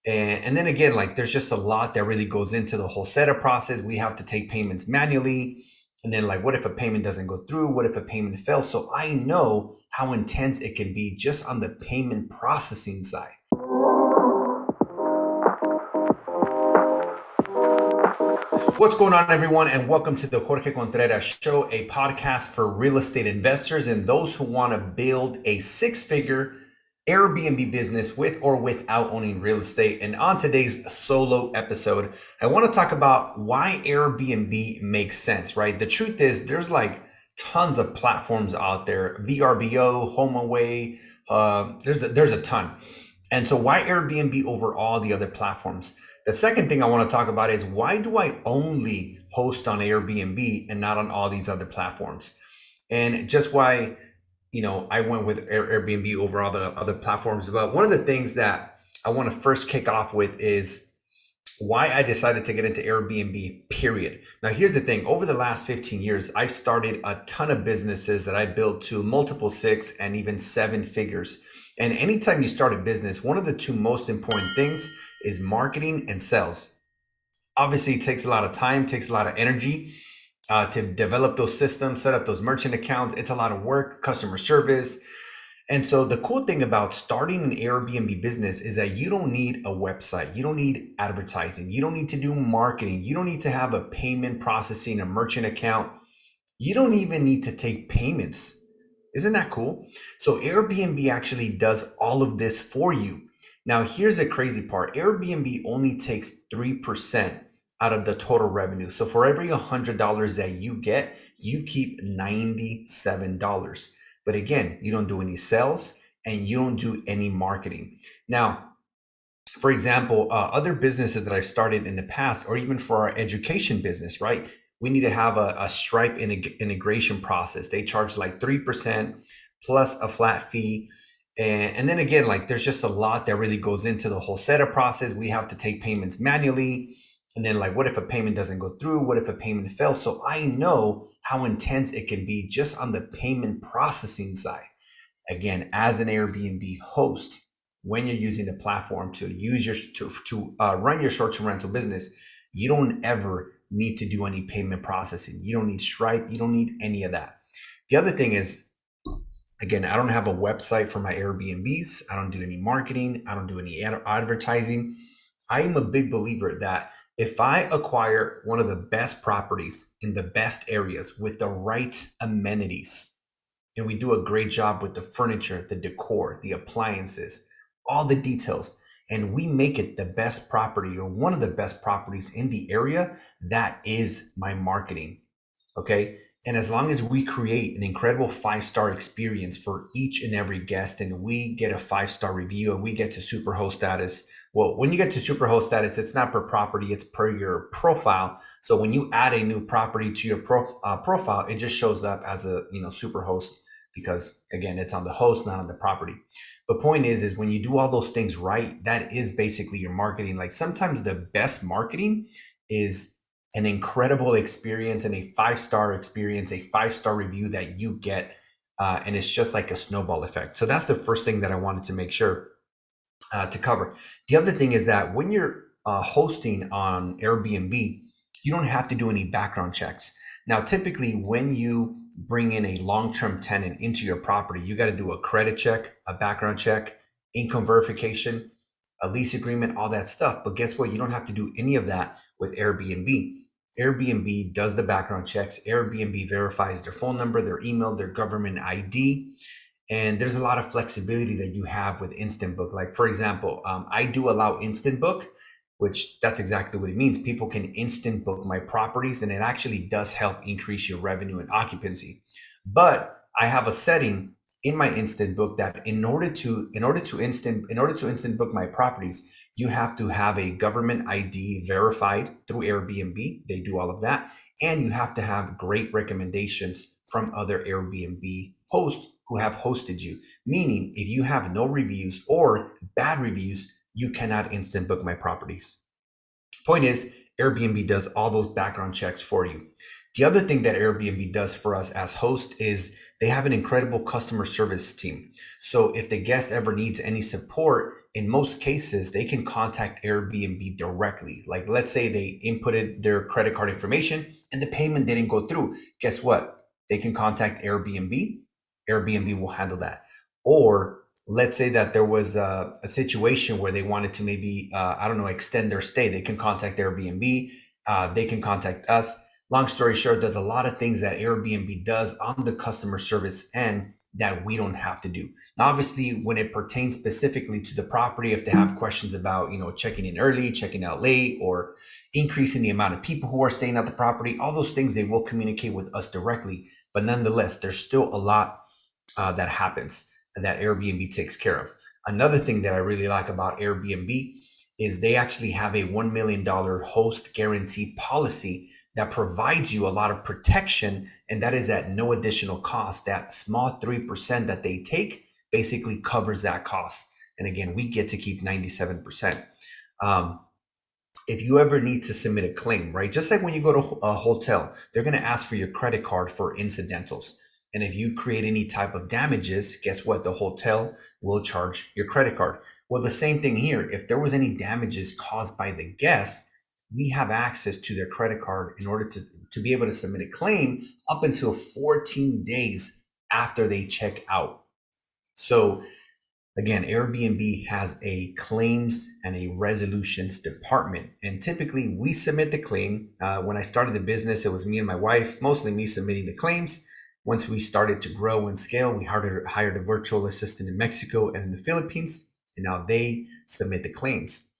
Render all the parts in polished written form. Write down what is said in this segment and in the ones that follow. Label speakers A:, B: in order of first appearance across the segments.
A: And then again, like there's just a lot that really goes into the whole setup process. We have to take payments manually. And then, like, what if a payment doesn't go through? What if a payment fails? So I know how intense it can be just on the payment processing side. What's going on, everyone, and welcome to the Jorge Contreras Show, a podcast for real estate investors and those who want to build a six-figure Airbnb business with or without owning real estate. And on today's solo episode, I want to talk about why Airbnb makes sense, right? The truth is, there's like tons of platforms out there, VRBO, HomeAway, there's a ton. And so why Airbnb over all the other platforms? The second thing I want to talk about is why do I only host on Airbnb and not on all these other platforms? And just why, I went with Airbnb over all the other platforms. But one of the things that I want to first kick off with is why I decided to get into Airbnb, period. Now, here's the thing. Over the last 15 years, I've started a ton of businesses that I built to multiple six and even seven figures. And anytime you start a business, one of the two most important things is marketing and sales. Obviously, it takes a lot of time, takes a lot of energy to develop those systems, set up those merchant accounts. It's a lot of work, customer service. And so the cool thing about starting an Airbnb business is that you don't need a website. You don't need advertising. You don't need to do marketing. You don't need to have a payment processing, a merchant account. You don't even need to take payments. Isn't that cool? So Airbnb actually does all of this for you. Now, here's the crazy part. Airbnb only takes 3% out of the total revenue. So for every $100 that you get, you keep $97. But again, you don't do any sales and you don't do any marketing. Now, for example, other businesses that I started in the past, or even for our education business, right? We need to have a Stripe integration process. They charge like 3% plus a flat fee. And then again, like there's just a lot that really goes into the whole setup process. We have to take payments manually. And then, like, what if a payment doesn't go through? What if a payment fails? So I know how intense it can be just on the payment processing side. Again, as an Airbnb host, when you're using the platform to use your to run your short-term rental business, you don't ever need to do any payment processing. You don't need Stripe. You don't need any of that. The other thing is, again, I don't have a website for my Airbnbs. I don't do any marketing. I don't do any advertising. I am a big believer that if I acquire one of the best properties in the best areas with the right amenities, and we do a great job with the furniture, the decor, the appliances, all the details, and we make it the best property or one of the best properties in the area, that is my marketing. Okay. And as long as we create an incredible 5-star experience for each and every guest, and we get a 5-star review and we get to superhost status. Well, when you get to superhost status, it's not per property, it's per your profile. So when you add a new property to your profile, it just shows up as a superhost, because again, it's on the host, not on the property. But point is when you do all those things right, that is basically your marketing. Like sometimes the best marketing is an incredible experience and a 5-star experience, a 5-star review that you get. And it's just like a snowball effect. So that's the first thing that I wanted to make sure to cover. The other thing is that when you're hosting on Airbnb, you don't have to do any background checks. Now, typically, when you bring in a long-term tenant into your property, you got to do a credit check, a background check, income verification, a lease agreement, all that stuff. But guess what? You don't have to do any of that with Airbnb. Airbnb does the background checks. Airbnb verifies their phone number, their email, their government ID. And there's a lot of flexibility that you have with Instant Book. Like, for example, I do allow Instant Book, which that's exactly what it means. People can instant book my properties, and it actually does help increase your revenue and occupancy. But I have a setting in my instant book that in order to instant book my properties, you have to have a government ID verified through Airbnb. They do all of that, and you have to have great recommendations from other Airbnb hosts who have hosted you. Meaning, if you have no reviews or bad reviews, you cannot instant book my properties. Point is, Airbnb does all those background checks for you. The other thing that Airbnb does for us as host is they have an incredible customer service team. So if the guest ever needs any support, in most cases, they can contact Airbnb directly. Like, let's say they inputted their credit card information and the payment didn't go through. Guess what? They can contact Airbnb. Airbnb will handle that. Or let's say that there was a situation where they wanted to maybe, I don't know, extend their stay. They can contact Airbnb. They can contact us. Long story short, there's a lot of things that Airbnb does on the customer service end that we don't have to do. Now, obviously, when it pertains specifically to the property, if they have questions about, checking in early, checking out late, or increasing the amount of people who are staying at the property, all those things they will communicate with us directly. But nonetheless, there's still a lot that happens that Airbnb takes care of. Another thing that I really like about Airbnb is they actually have a $1 million host guarantee policy that provides you a lot of protection, and that is at no additional cost. That small 3% that they take basically covers that cost. And again, we get to keep 97%. If you ever need to submit a claim, right? Just like when you go to a hotel, they're going to ask for your credit card for incidentals. And if you create any type of damages, guess what? The hotel will charge your credit card. Well, the same thing here. If there was any damages caused by the guest, we have access to their credit card in order to be able to submit a claim up until 14 days after they check out. So again, Airbnb has a claims and a resolutions department. And typically we submit the claim. When I started the business, it was me and my wife, mostly me submitting the claims. Once we started to grow and scale, we hired a virtual assistant in Mexico and in the Philippines, and now they submit the claims.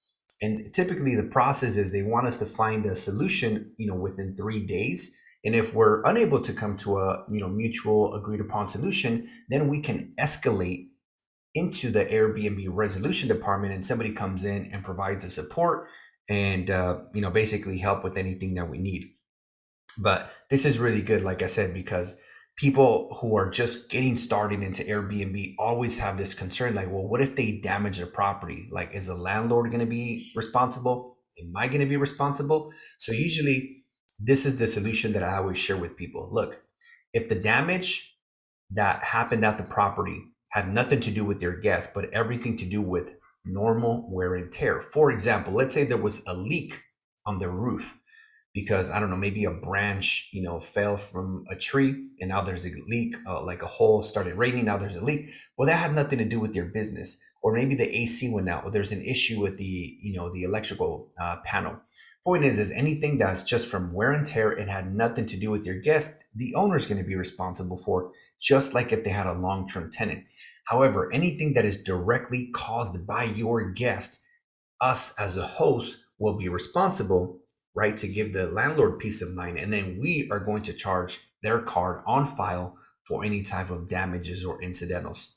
A: And typically the process is they want us to find a solution, within 3 days. And if we're unable to come to a, mutual agreed upon solution, then we can escalate into the Airbnb resolution department, and somebody comes in and provides the support and, basically help with anything that we need. But this is really good, like I said, because people who are just getting started into Airbnb always have this concern, like, well, what if they damage the property? Like, is the landlord going to be responsible? Am I going to be responsible? So usually this is the solution that I always share with people. Look, if the damage that happened at the property had nothing to do with your guests, but everything to do with normal wear and tear. For example, let's say there was a leak on the roof because, I don't know, maybe a branch, fell from a tree and now there's a leak, like a hole started raining, now there's a leak. Well, that had nothing to do with your business. Or maybe the AC went out, or there's an issue with the electrical panel. Point is anything that's just from wear and tear and had nothing to do with your guest, the owner's going to be responsible for, just like if they had a long-term tenant. However, anything that is directly caused by your guest, us as a host will be responsible, right, to give the landlord peace of mind. And then we are going to charge their card on file for any type of damages or incidentals.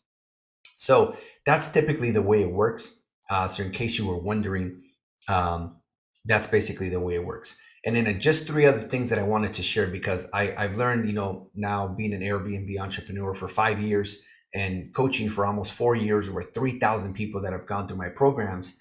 A: So that's typically the way it works. So in case you were wondering, that's basically the way it works. And then just 3 other things that I wanted to share, because I've learned, now being an Airbnb entrepreneur for 5 years and coaching for almost 4 years, over 3,000 people that have gone through my programs.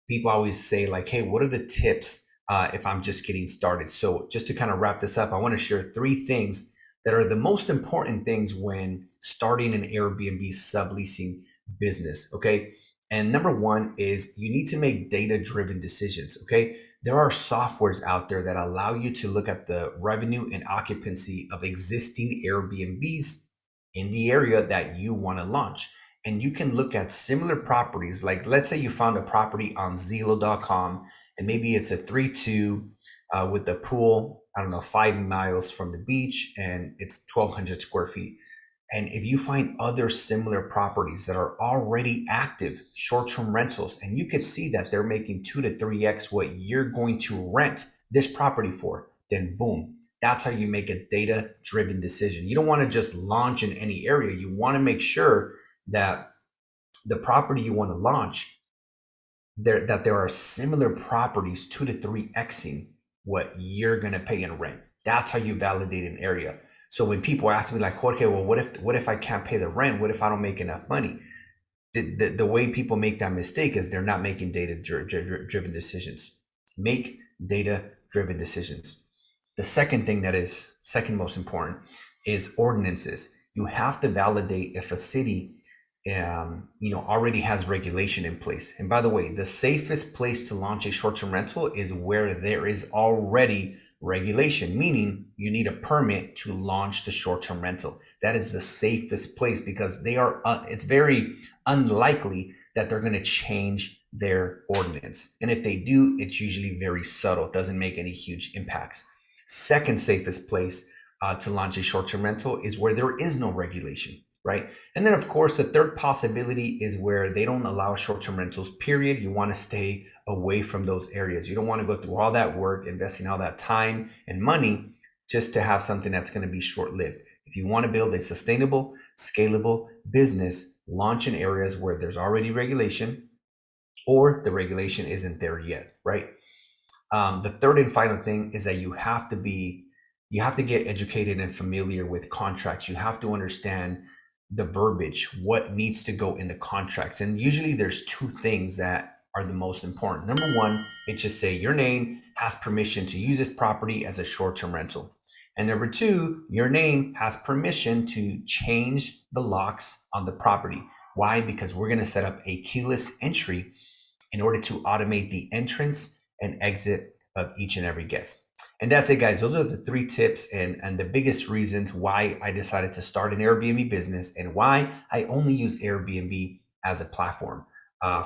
A: People always say like, hey, what are the tips if I'm just getting started? So just to kind of wrap this up, I want to share 3 things that are the most important things when starting an Airbnb subleasing business. Okay. And number 1 is you need to make data-driven decisions. Okay. There are softwares out there that allow you to look at the revenue and occupancy of existing Airbnbs in the area that you want to launch. And you can look at similar properties. Like, let's say you found a property on Zillow.com, and maybe it's a 3-2 with a pool, I don't know, 5 miles from the beach, and it's 1,200 square feet. And if you find other similar properties that are already active short-term rentals, and you could see that they're making 2 to 3x what you're going to rent this property for, then boom, that's how you make a data-driven decision. You don't want to just launch in any area. You want to make sure that the property you want to launch, that there are similar properties 2 to 3xing what you're going to pay in rent. That's how you validate an area. So when people ask me like, Jorge, well, what if I can't pay the rent? What if I don't make enough money? The way people make that mistake is they're not making data driven decisions. Make data-driven decisions. The second thing that is second most important is ordinances. You have to validate if a city already has regulation in place. And by the way, the safest place to launch a short-term rental is where there is already regulation, meaning you need a permit to launch the short-term rental. That is the safest place because it's very unlikely that they're going to change their ordinance. And if they do, it's usually very subtle. It doesn't make any huge impacts. Second safest place to launch a short-term rental is where there is no regulation, right? And then, of course, the third possibility is where they don't allow short-term rentals, period. You want to stay away from those areas. You don't want to go through all that work, investing all that time and money just to have something that's going to be short-lived. If you want to build a sustainable, scalable business, launch in areas where there's already regulation or the regulation isn't there yet, right? The third and final thing is that you have to get educated and familiar with contracts. You have to understand the verbiage, what needs to go in the contracts. And usually there's two things that are the most important. Number one, it just say your name has permission to use this property as a short-term rental. And number two, your name has permission to change the locks on the property. Why? Because we're going to set up a keyless entry in order to automate the entrance and exit of each and every guest. And that's it, guys. Those are the three tips and the biggest reasons why I decided to start an Airbnb business and why I only use Airbnb as a platform.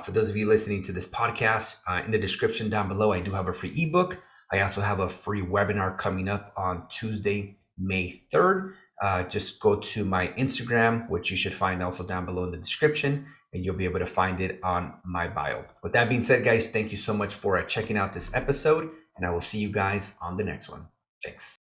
A: For those of you listening to this podcast, in the description down below, I do have a free ebook. I also have a free webinar coming up on Tuesday, May 3rd. Just go to my Instagram, which you should find also down below in the description, and you'll be able to find it on my bio. With that being said, guys, thank you so much for checking out this episode, and I will see you guys on the next one. Thanks.